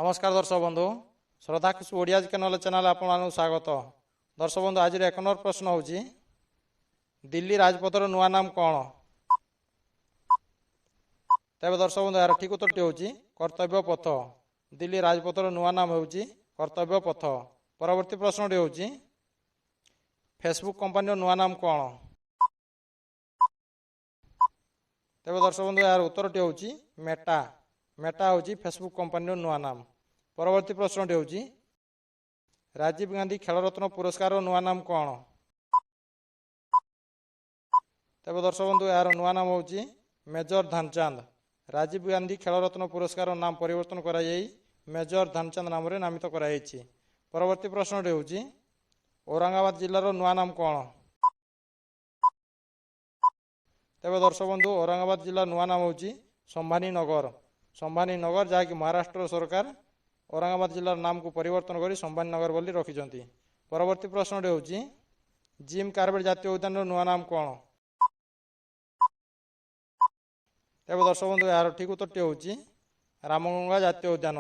नमस्कार दर्शक बंधु श्रद्धा खुशबू ओडिया चैनल आपको स्वागत। दर्शक बंधु आज 1 नंबर प्रश्न हूँ दिल्ली राजपथर नुआ नाम कौन। तेज दर्शक बंधु यार ठीक उत्तर हूँ कर्तव्य पथ। दिल्ली राजपथर नुआ नाम हूँ कर्तव्य पथ। परवर्ती प्रश्न हूँ फेसबुक कंपानी नुआ नाम कौन। तेज दर्शक बंधु यार उत्तर हूँ मेटा। मेटा हूँ फेसबुक कंपानी नुआ नाम। परवर्ती प्रश्न हूँ राजीव गांधी खेलरत्न पुरस्कार नुआ नाम कौन। तेज दर्शक बंधु यार नुआ नाम हूँ मेजर ध्यानचंद। राजीव गांधी खेलरत्न पुरस्कार नाम परिवर्तन कर मेजर ध्यानचंद नाम नामित कराई। परवर्ती प्रश्न हूँ औरंगाबाद जिलार नुआ नाम कौन। तेज दर्शक बंधु औरंगाबाद जिला नुआ नाम हूँ संभानी नगर। संभानी नगर जहाँकि महाराष्ट्र सरकार औरंगाबाद जिलार नाम को परिवर्तन कर संभानी नगर बोली रखिंट। परवर्ती प्रश्न हूँ जिम कार्बेट जातीय उद्यान नुआ नाम कौन। तेज दर्शक बंधु यार ठीक उत्तर हूँ रामगंगा जातीय उद्यान।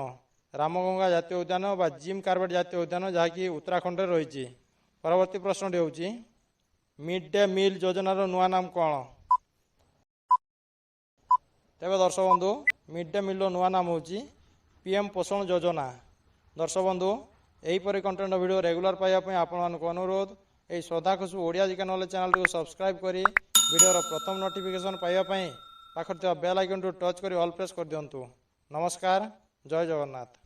रामगंगा जातीय उद्यान बा जिम कार्बेट जातीय उद्यान जहाँकि उत्तराखंड रही। परवर्ती प्रश्न हूँ मिड डे मिल योजनार नुआ नाम कौन। तेज दर्शक बंधु मिड डे मिल नुआ नाम हूँ पीएम पोषण योजना। दर्शक बंधु यहीपरि कंटेंट वीडियो रेगुलर पाइबा आपको अनुरोध यही श्रद्धा खुशबू ओडिया चैनल को सब्सक्राइब करी वीडियोर प्रथम नोटिफिकेशन पाइबा पाखर बेल आइकन टच कर ऑल प्रेस कर दिंतु। नमस्कार, जय जगन्नाथ।